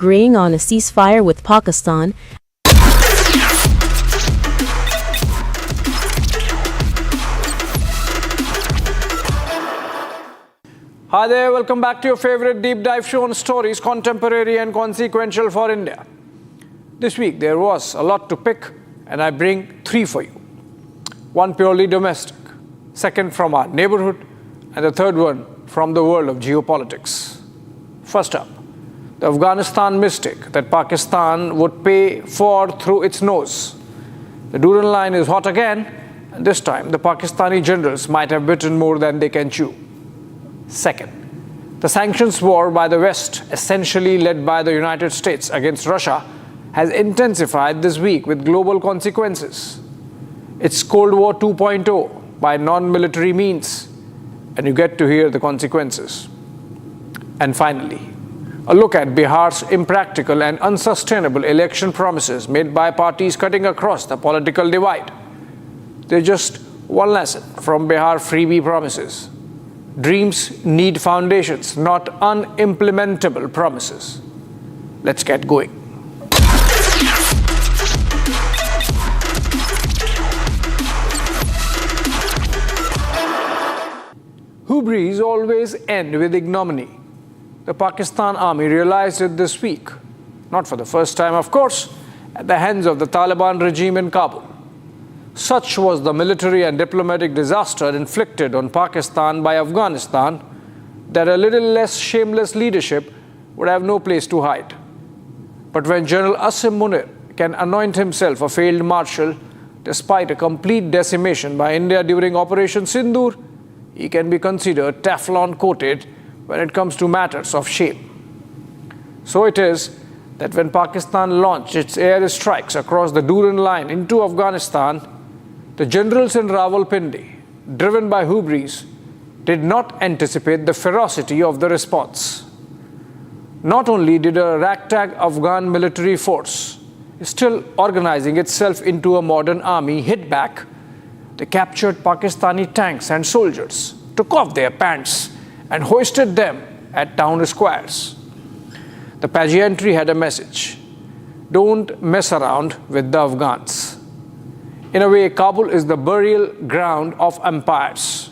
agreeing on a ceasefire with Pakistan. Hi there, welcome back to your favorite deep dive show on stories contemporary and consequential for India. This week there was a lot to pick and I bring three for you. One purely domestic, second from our neighborhood, and the third one from the world of geopolitics. First up, the Afghanistan mistake that Pakistan would pay for through its nose. The Durand Line is hot again, and this time the Pakistani generals might have bitten more than they can chew. Second, the sanctions war by the West, essentially led by the United States against Russia, has intensified this week with global consequences. It's Cold War 2.0 by non-military means, and you get to hear the consequences. And finally, a look at Bihar's impractical and unsustainable election promises made by parties cutting across the political divide. They're just one lesson from Bihar freebie promises. Dreams need foundations, not unimplementable promises. Let's get going. Hubris always end with ignominy. The Pakistan army realized it this week, not for the first time, of course, at the hands of the Taliban regime in Kabul. Such was the military and diplomatic disaster inflicted on Pakistan by Afghanistan that a little less shameless leadership would have no place to hide. But when General Asim Munir can anoint himself a failed marshal, despite a complete decimation by India during Operation Sindoor, he can be considered Teflon-coated when it comes to matters of shame. So it is that when Pakistan launched its air strikes across the Durand Line into Afghanistan, the generals in Rawalpindi, driven by hubris, did not anticipate the ferocity of the response. Not only did a ragtag Afghan military force, still organizing itself into a modern army, hit back, they captured Pakistani tanks and soldiers, took off their pants, and hoisted them at town squares. The pageantry had a message: don't mess around with the Afghans. In a way, Kabul is the burial ground of empires,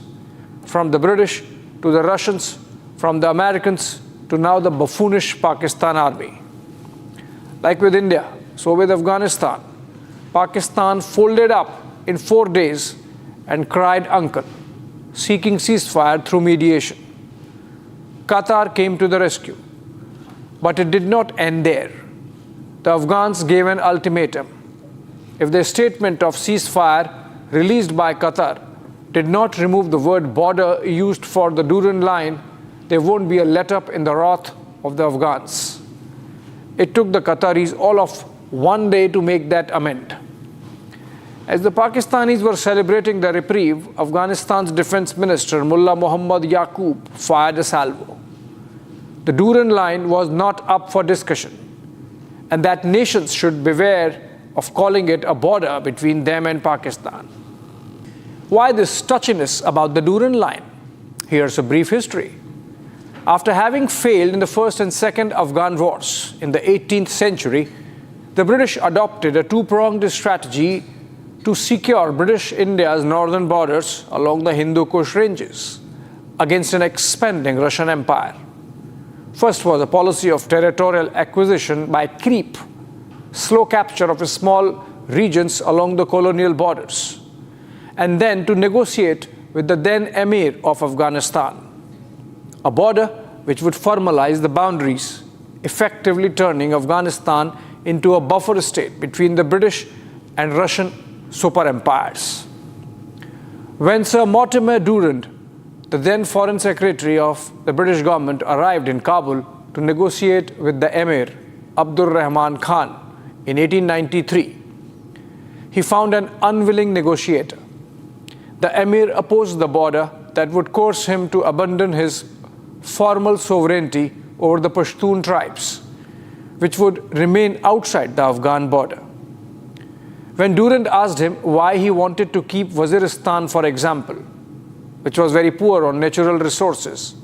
from the British to the Russians, from the Americans to now the buffoonish Pakistan army. Like with India, so with Afghanistan, Pakistan folded up in 4 days and cried uncle, seeking ceasefire through mediation. Qatar came to the rescue, but it did not end there. The Afghans gave an ultimatum. If the statement of ceasefire released by Qatar did not remove the word border used for the Durand Line, there won't be a let-up in the wrath of the Afghans. It took the Qataris all of 1 day to make that amend. As the Pakistanis were celebrating the reprieve, Afghanistan's defense minister Mullah Muhammad Yaqub fired a salvo. The Durand Line was not up for discussion, and that nations should beware of calling it a border between them and Pakistan. Why this touchiness about the Durand Line? Here's a brief history. After having failed in the First and Second Afghan wars in the 18th century, the British adopted a two-pronged strategy to secure British India's northern borders along the Hindu Kush ranges against an expanding Russian empire. First was a policy of territorial acquisition by creep, slow capture of small regions along the colonial borders, and then to negotiate with the then Emir of Afghanistan, a border which would formalize the boundaries, effectively turning Afghanistan into a buffer state between the British and Russian super empires. When Sir Mortimer Durand, the then Foreign Secretary of the British government, arrived in Kabul to negotiate with the Emir, Abdur Rahman Khan, in 1893, he found an unwilling negotiator. The Emir opposed the border that would coerce him to abandon his formal sovereignty over the Pashtun tribes, which would remain outside the Afghan border. When Durand asked him why he wanted to keep Waziristan, for example, which was very poor on natural resources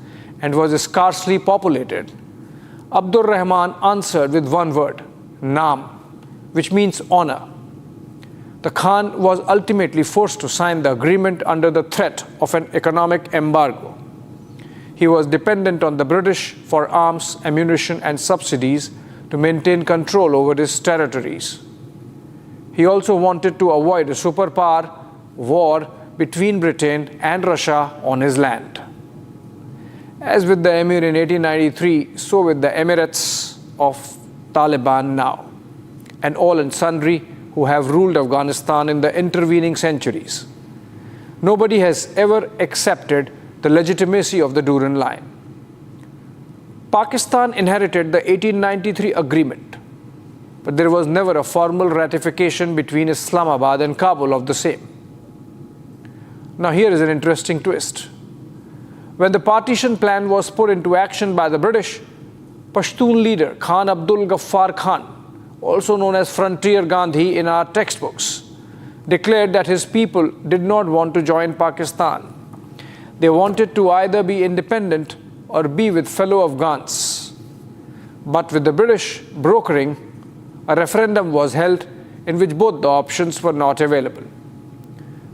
and was scarcely populated, Abdur Rahman answered with one word, Naam, which means honor. The Khan was ultimately forced to sign the agreement under the threat of an economic embargo. He was dependent on the British for arms, ammunition, and subsidies to maintain control over his territories. He also wanted to avoid a superpower war between Britain and Russia on his land. As with the Emir in 1893, so with the Emirates of Taliban now, and all and sundry who have ruled Afghanistan in the intervening centuries. Nobody has ever accepted the legitimacy of the Durand Line. Pakistan inherited the 1893 agreement, but there was never a formal ratification between Islamabad and Kabul of the same. Now here is an interesting twist. When the partition plan was put into action by the British, Pashtun leader Khan Abdul Ghaffar Khan, also known as Frontier Gandhi in our textbooks, declared that his people did not want to join Pakistan. They wanted to either be independent or be with fellow Afghans. But with the British brokering, a referendum was held in which both the options were not available.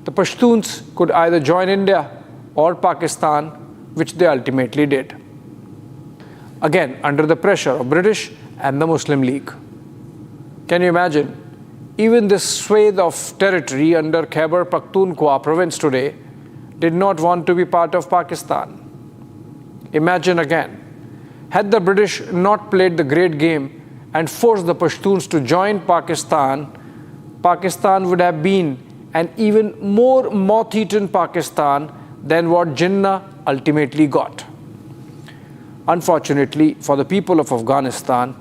The Pashtuns could either join India or Pakistan, which they ultimately did. Again, under the pressure of British and the Muslim League. Can you imagine? Even this swathe of territory under Khyber Pakhtunkhwa province today did not want to be part of Pakistan. Imagine again, had the British not played the great game and forced the Pashtuns to join Pakistan, Pakistan would have been an even more moth-eaten Pakistan than what Jinnah ultimately got. Unfortunately for the people of Afghanistan,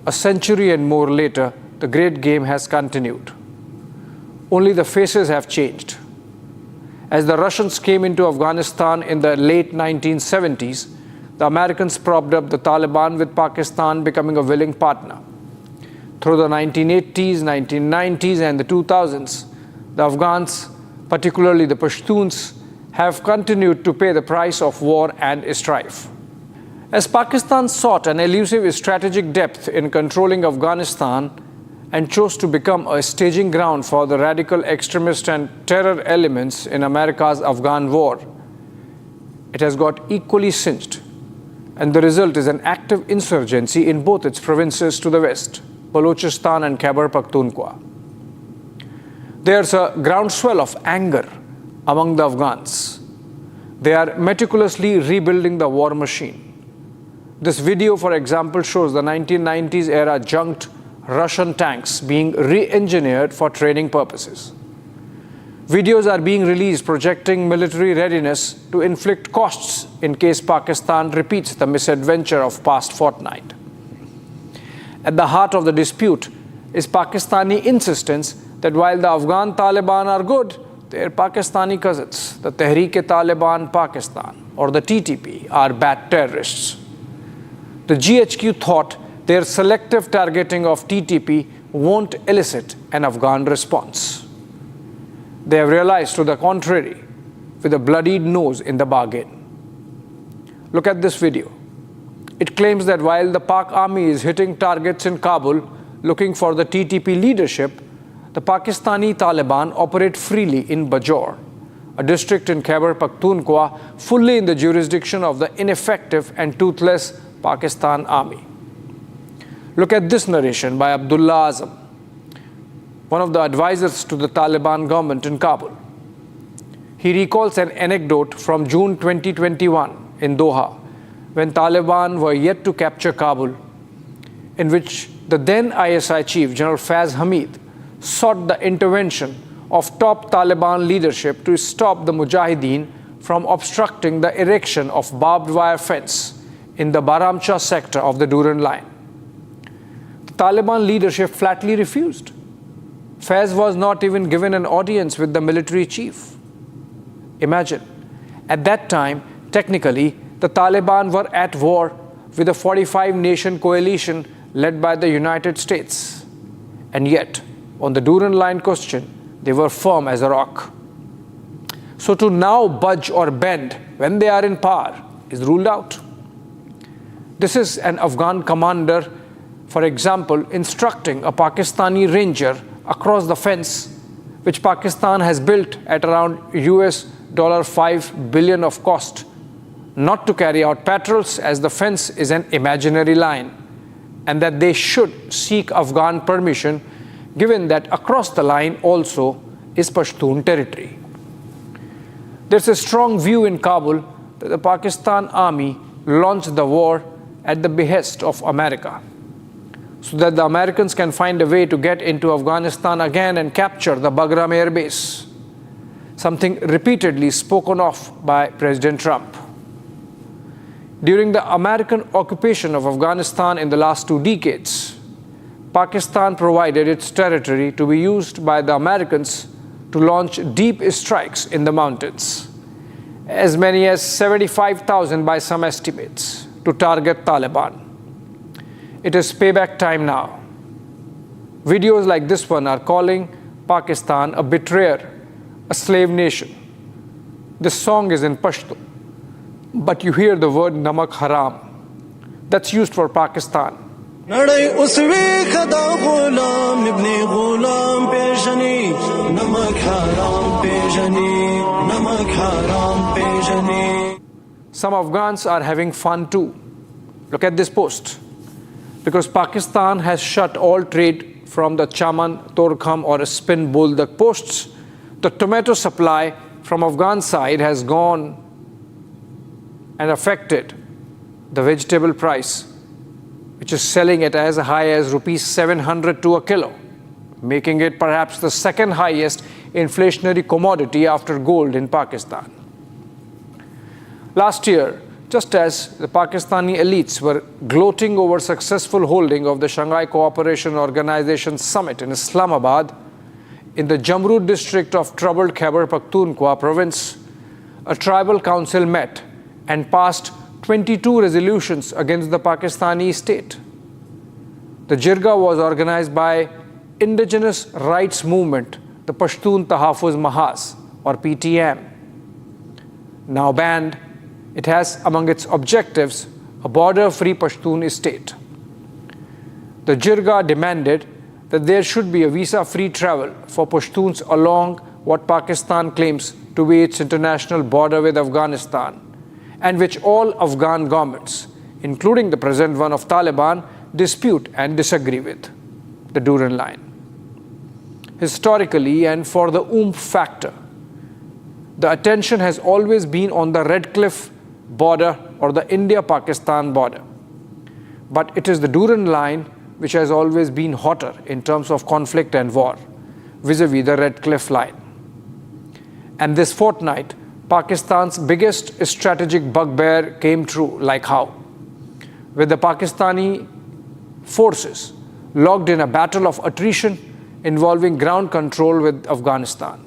a century and more later, the great game has continued. Only the faces have changed. As the Russians came into Afghanistan in the late 1970s, the Americans propped up the Taliban, with Pakistan becoming a willing partner. Through the 1980s, 1990s, and the 2000s, the Afghans, particularly the Pashtuns, have continued to pay the price of war and strife. As Pakistan sought an elusive strategic depth in controlling Afghanistan and chose to become a staging ground for the radical extremist and terror elements in America's Afghan war, it has got equally cinched, and the result is an active insurgency in both its provinces to the west, Balochistan and Khyber Pakhtunkhwa. There's a groundswell of anger among the Afghans. They are meticulously rebuilding the war machine. This video, for example, shows the 1990s era junked Russian tanks being re-engineered for training purposes. Videos are being released projecting military readiness to inflict costs in case Pakistan repeats the misadventure of past fortnight. At the heart of the dispute is Pakistani insistence that while the Afghan Taliban are good, their Pakistani cousins, the Tehreek-e-Taliban Pakistan or the TTP, are bad terrorists. The GHQ thought their selective targeting of TTP won't elicit an Afghan response. They have realized to the contrary, with a bloodied nose in the bargain. Look at this video. It claims that while the Pak army is hitting targets in Kabul looking for the TTP leadership, the Pakistani Taliban operate freely in Bajaur, a district in Khyber Pakhtunkhwa fully in the jurisdiction of the ineffective and toothless Pakistan army. Look at this narration by Abdullah Azam, one of the advisors to the Taliban government in Kabul. He recalls an anecdote from June 2021 in Doha, when Taliban were yet to capture Kabul, in which the then ISI chief, General Faiz Hamid, sought the intervention of top Taliban leadership to stop the Mujahideen from obstructing the erection of barbed wire fence in the Baramcha sector of the Durand Line. The Taliban leadership flatly refused. Faiz was not even given an audience with the military chief. Imagine, at that time, technically, the Taliban were at war with a 45-nation coalition led by the United States. And yet, on the Durand Line question, they were firm as a rock. So to now budge or bend when they are in power is ruled out. This is an Afghan commander, for example, instructing a Pakistani ranger across the fence, which Pakistan has built at around US $5 billion of cost, not to carry out patrols as the fence is an imaginary line, and that they should seek Afghan permission, given that across the line also is Pashtun territory. There's a strong view in Kabul that the Pakistan army launched the war at the behest of America, so that the Americans can find a way to get into Afghanistan again and capture the Bagram air base, something repeatedly spoken of by President Trump. During the American occupation of Afghanistan in the last 2 decades, Pakistan provided its territory to be used by the Americans to launch deep strikes in the mountains, as many as 75,000 by some estimates, to target Taliban. It is payback time now. Videos like this one are calling Pakistan a betrayer, a slave nation. This song is in Pashto, but you hear the word namak haram. That's used for Pakistan. Some Afghans are having fun too. Look at this post. Because Pakistan has shut all trade from the Chaman, Torkham or Spin Buldak posts, the tomato supply from Afghan side has gone and affected the vegetable price, which is selling at as high as rupees 700 to a kilo, making it perhaps the second highest inflationary commodity after gold in Pakistan. Last year, just as the Pakistani elites were gloating over successful holding of the Shanghai Cooperation Organization Summit in Islamabad, in the Jamrud district of troubled Khyber Pakhtunkhwa province, a tribal council met and passed 22 resolutions against the Pakistani state. The Jirga was organized by indigenous rights movement, the Pashtun Tahaffuz Mahaz or PTM. Now banned, it has among its objectives a border-free Pashtun state. The Jirga demanded that there should be a visa-free travel for Pashtuns along what Pakistan claims to be its international border with Afghanistan, and which all Afghan governments, including the present one of Taliban, dispute and disagree with, the Durand Line. Historically, and for the oomph factor, the attention has always been on the Red Cliff border or the India-Pakistan border. But it is the Durand Line which has always been hotter in terms of conflict and war, vis-a-vis the Red Cliff Line. And this fortnight, Pakistan's biggest strategic bugbear came true, like how? With the Pakistani forces locked in a battle of attrition involving ground control with Afghanistan.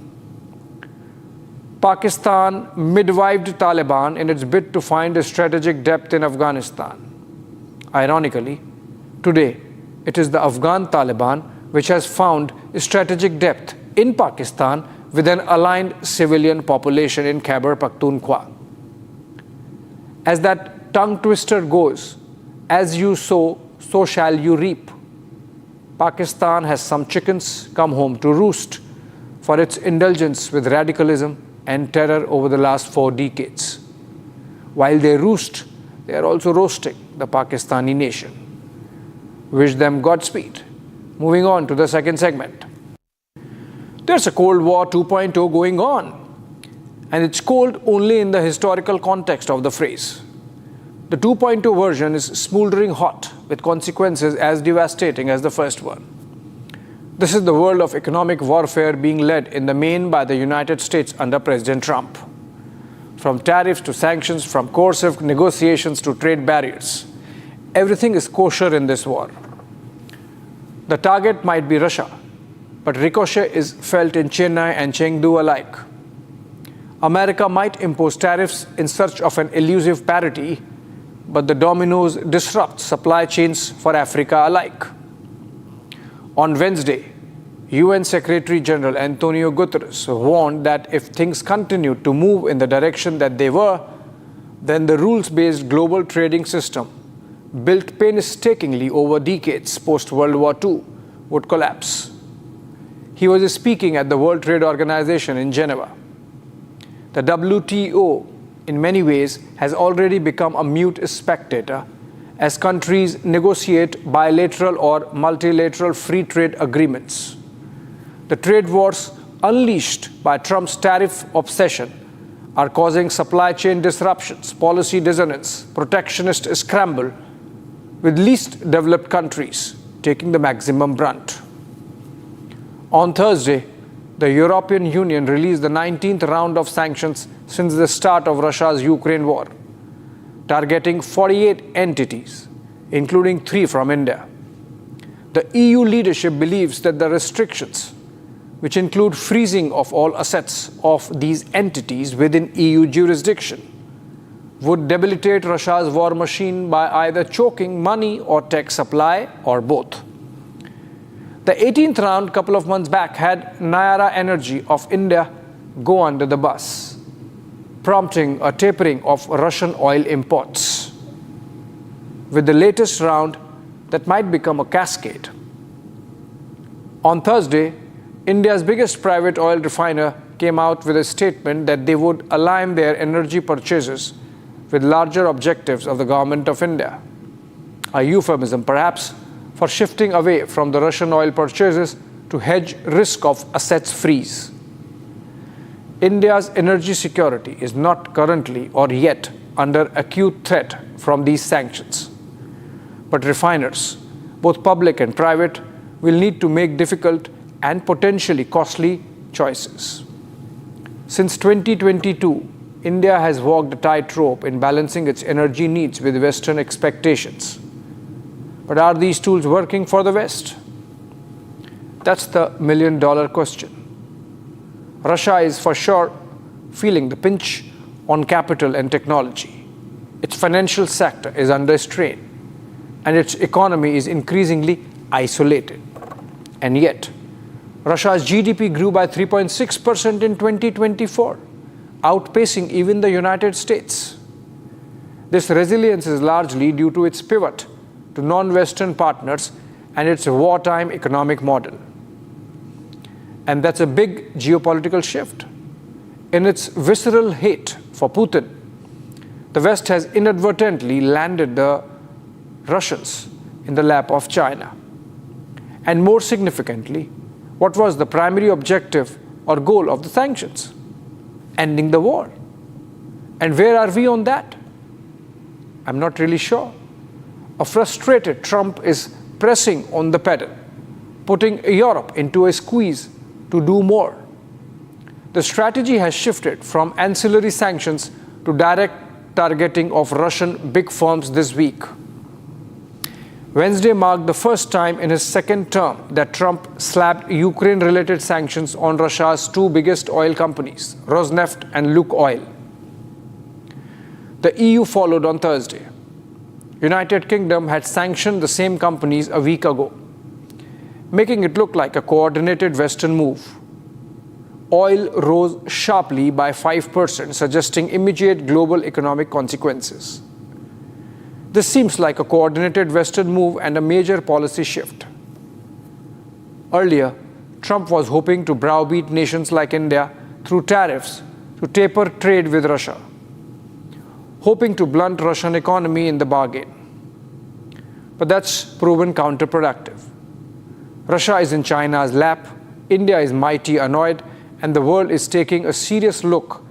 Pakistan midwifed Taliban in its bid to find a strategic depth in Afghanistan. Ironically, today it is the Afghan Taliban which has found strategic depth in Pakistan with an aligned civilian population in Khyber Pakhtunkhwa. As that tongue twister goes, as you sow, so shall you reap. Pakistan has some chickens come home to roost for its indulgence with radicalism and terror over the last 4 decades. While they roost, they are also roasting the Pakistani nation. Wish them Godspeed. Moving on to the second segment. There's a Cold War 2.0 going on, and it's cold only in the historical context of the phrase. The 2.0 version is smoldering hot with consequences as devastating as the first one. This is the world of economic warfare being led in the main by the United States under President Trump. From tariffs to sanctions, from coercive negotiations to trade barriers, everything is kosher in this war. The target might be Russia, but ricochet is felt in Chennai and Chengdu alike. America might impose tariffs in search of an elusive parity, but the dominoes disrupt supply chains for Africa alike. On Wednesday, UN Secretary General Antonio Guterres warned that if things continue to move in the direction that they were, then the rules-based global trading system built painstakingly over decades post-World War II, would collapse. He was speaking at the World Trade Organization in Geneva. The WTO, in many ways, has already become a mute spectator as countries negotiate bilateral or multilateral free trade agreements. The trade wars unleashed by Trump's tariff obsession are causing supply chain disruptions, policy dissonance, protectionist scramble, with least developed countries taking the maximum brunt. On Thursday, the European Union released the 19th round of sanctions since the start of Russia's Ukraine war, targeting 48 entities, including 3 from India. The EU leadership believes that the restrictions, which include freezing of all assets of these entities within EU jurisdiction, would debilitate Russia's war machine by either choking money or tech supply, or both. The 18th round, a couple of months back, had Nayara Energy of India go under the bus, prompting a tapering of Russian oil imports. With the latest round, that might become a cascade. On Thursday, India's biggest private oil refiner came out with a statement that they would align their energy purchases with larger objectives of the government of India. A euphemism, perhaps, for shifting away from the Russian oil purchases to hedge risk of assets freeze. India's energy security is not currently or yet under acute threat from these sanctions. But refiners, both public and private, will need to make difficult and potentially costly choices. Since 2022, India has walked a tightrope in balancing its energy needs with Western expectations. But are these tools working for the West? That's the million-dollar question. Russia is for sure feeling the pinch on capital and technology. Its financial sector is under strain, and its economy is increasingly isolated. And yet, Russia's GDP grew by 3.6% in 2024, outpacing even the United States. This resilience is largely due to its pivot to non-Western partners and its wartime economic model. And that's a big geopolitical shift. In its visceral hate for Putin, the West has inadvertently landed the Russians in the lap of China. And more significantly, what was the primary objective or goal of the sanctions? Ending the war. And where are we on that? I'm not really sure. A frustrated Trump is pressing on the pedal, putting Europe into a squeeze to do more. The strategy has shifted from ancillary sanctions to direct targeting of Russian big firms this week. Wednesday marked the first time in his second term that Trump slapped Ukraine-related sanctions on Russia's 2 biggest oil companies, Rosneft and Lukoil. The EU followed on Thursday. United Kingdom had sanctioned the same companies a week ago, making it look like a coordinated Western move. Oil rose sharply by 5%, suggesting immediate global economic consequences. This seems like a coordinated Western move and a major policy shift. Earlier, Trump was hoping to browbeat nations like India through tariffs to taper trade with Russia, hoping to blunt Russian economy in the bargain. But that's proven counterproductive. Russia is in China's lap, India is mighty annoyed, and the world is taking a serious look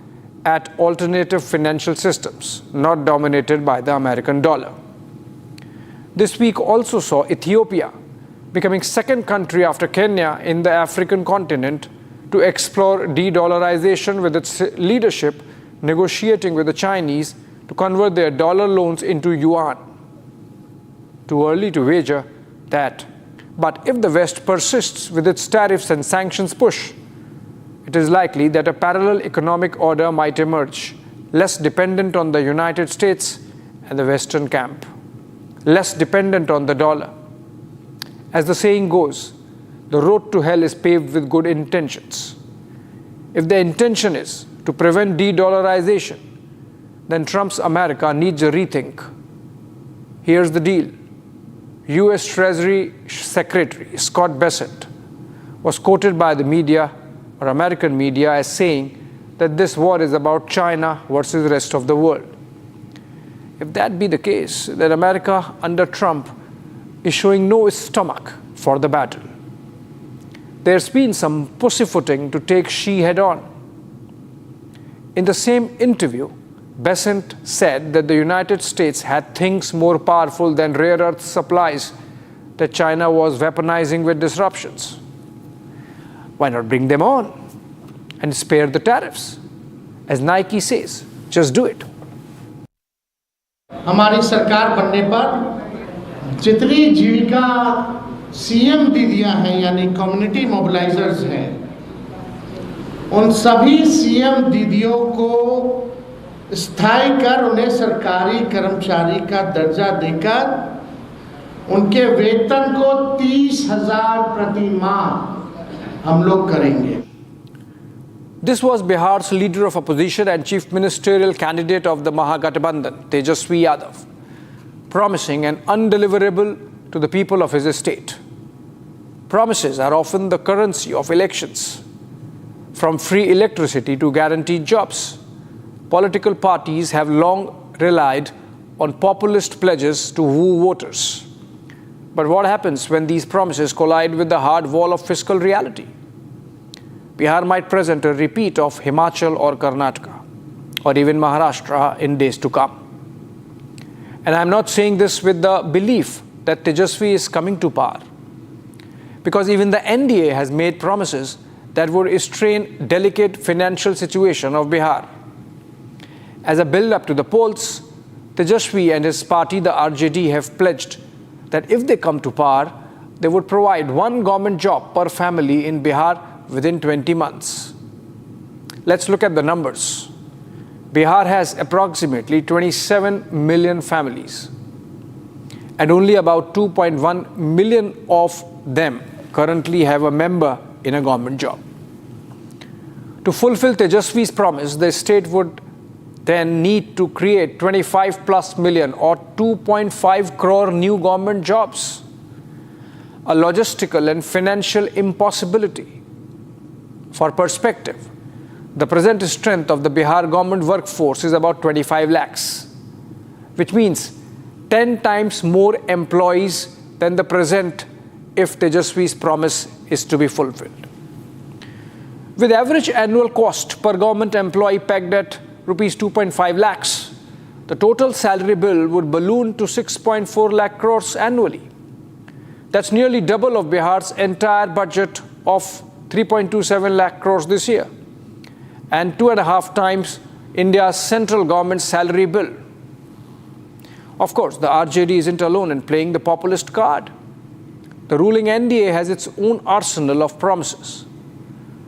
at alternative financial systems, not dominated by the American dollar. This week also saw Ethiopia becoming second country after Kenya in the African continent to explore de-dollarization, with its leadership negotiating with the Chinese to convert their dollar loans into yuan. Too early to wager that. But if the West persists with its tariffs and sanctions push, it is likely that a parallel economic order might emerge, less dependent on the United States and the Western camp, less dependent on the dollar. As the saying goes, the road to hell is paved with good intentions. If the intention is to prevent de-dollarization, then Trump's America needs a rethink. Here's the deal. US Treasury Secretary Scott Bessent was quoted by the media or American media as saying that this war is about China versus the rest of the world. If that be the case, then America under Trump is showing no stomach for the battle. There's been some pussyfooting to take Xi head on. In the same interview, Bessent said that the United States had things more powerful than rare earth supplies that China was weaponizing with disruptions. Why not bring them on and spare the tariffs? As Nike says, just do it. हमारी सरकार बनने पर जितनी जीविका CM दीदियां हैं यानी community मोबिलाइजर्स हैं, उन सभी सीएम दीदियों को स्थायी कर उन्हें सरकारी कर्मचारी का दर्जा देकर उनके वेतन को 30,000 प्रति माह हम लोग करेंगे. This was Bihar's leader of opposition and chief ministerial candidate of the Mahagathbandhan, Tejasvi Yadav, promising an undeliverable to the people of his state. Promises are often the currency of elections, from free electricity to guaranteed jobs. Political parties have long relied on populist pledges to woo voters. But what happens when these promises collide with the hard wall of fiscal reality? Bihar might present a repeat of Himachal or Karnataka, or even Maharashtra in days to come. And I'm not saying this with the belief that Tejasvi is coming to power, because even the NDA has made promises that would strain delicate financial situation of Bihar. As a build-up to the polls, Tejasvi and his party, the RJD, have pledged that if they come to power, they would provide one government job per family in Bihar within 20 months. Let's look at the numbers. Bihar has approximately 27 million families, and only about 2.1 million of them currently have a member in a government job. To fulfill Tejasvi's promise, the state would then need to create 25 plus million or 2.5 crore new government jobs, a logistical and financial impossibility. For perspective, the present strength of the Bihar government workforce is about 25 lakhs, which means 10 times more employees than the present if Tejasvi's promise is to be fulfilled. With average annual cost per government employee pegged at rupees 2.5 lakhs, the total salary bill would balloon to 6.4 lakh crores annually. That's nearly double of Bihar's entire budget of 3.27 lakh crores this year, and 2.5 times India's central government salary bill. Of course, the RJD isn't alone in playing the populist card. The ruling NDA has its own arsenal of promises.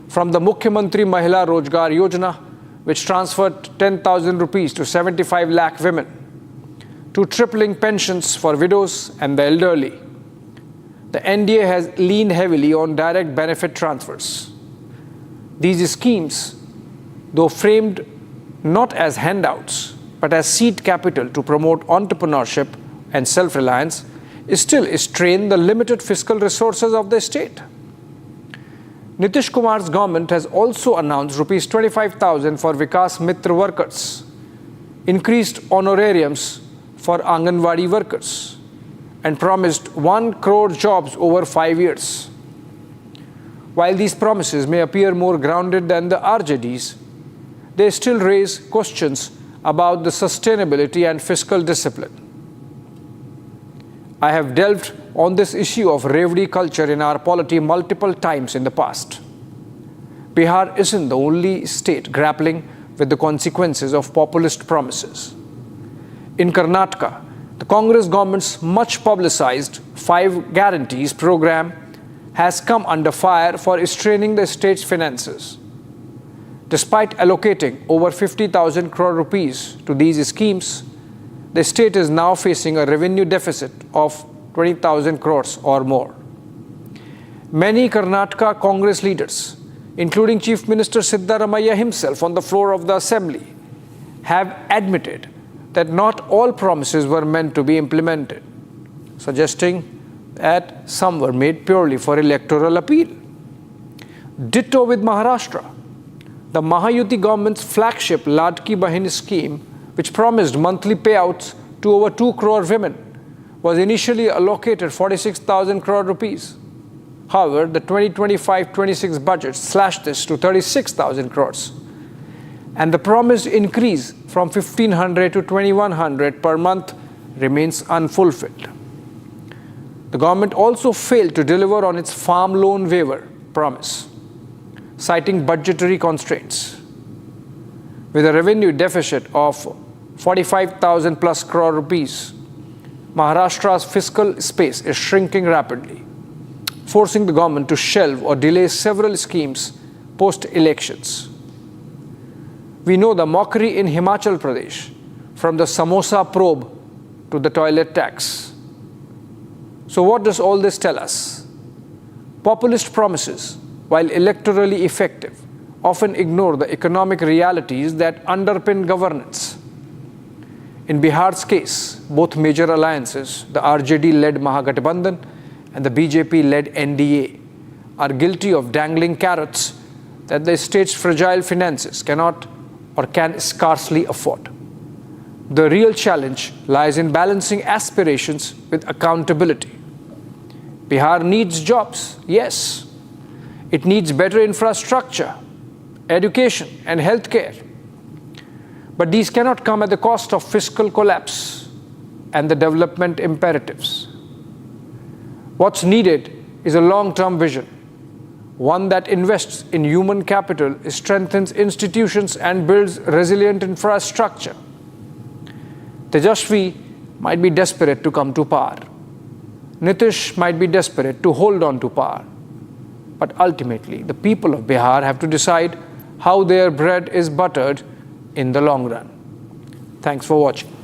From the Mukhyamantri Mahila Rozgar Yojana, which transferred 10,000 rupees to 75 lakh women, to tripling pensions for widows and the elderly, the NDA has leaned heavily on direct benefit transfers. These schemes, though framed not as handouts, but as seed capital to promote entrepreneurship and self-reliance, still strain the limited fiscal resources of the state. Nitish Kumar's government has also announced rupees 25,000 for Vikas Mitra workers, increased honorariums for Anganwadi workers, and promised 1 crore jobs over 5 years. While these promises may appear more grounded than the RJD's, they still raise questions about the sustainability and fiscal discipline. I have delved on this issue of Revdi culture in our polity multiple times in the past. Bihar isn't the only state grappling with the consequences of populist promises. In Karnataka, the Congress government's much publicized 5 Guarantees program has come under fire for straining the state's finances. Despite allocating over 50,000 crore rupees to these schemes, the state is now facing a revenue deficit of 20,000 crores or more. Many Karnataka Congress leaders, including Chief Minister Siddaramaiah himself on the floor of the assembly, have admitted that not all promises were meant to be implemented, suggesting that some were made purely for electoral appeal. Ditto with Maharashtra. The Mahayuti government's flagship Ladki Bahin scheme, which promised monthly payouts to over 2 crore women, was initially allocated 46,000 crore rupees. However, the 2025-26 budget slashed this to 36,000 crores. And the promised increase from 1,500 to 2,100 per month remains unfulfilled. The government also failed to deliver on its farm loan waiver promise, citing budgetary constraints. With a revenue deficit of 45,000 plus crore rupees, Maharashtra's fiscal space is shrinking rapidly, forcing the government to shelve or delay several schemes post-elections. We know the mockery in Himachal Pradesh, from the samosa probe to the toilet tax. So what does all this tell us? Populist promises, while electorally effective, often ignore the economic realities that underpin governance. In Bihar's case, both major alliances, the RJD-led Mahagathbandhan and the BJP-led NDA, are guilty of dangling carrots that the state's fragile finances cannot or can scarcely afford. The real challenge lies in balancing aspirations with accountability. Bihar needs jobs, yes. It needs better infrastructure, education, and healthcare. But these cannot come at the cost of fiscal collapse and the development imperatives. What's needed is a long-term vision, one that invests in human capital, strengthens institutions, and builds resilient infrastructure. Tejasvi might be desperate to come to power. Nitish might be desperate to hold on to power. But ultimately, the people of Bihar have to decide how their bread is buttered in the long run. Thanks for watching.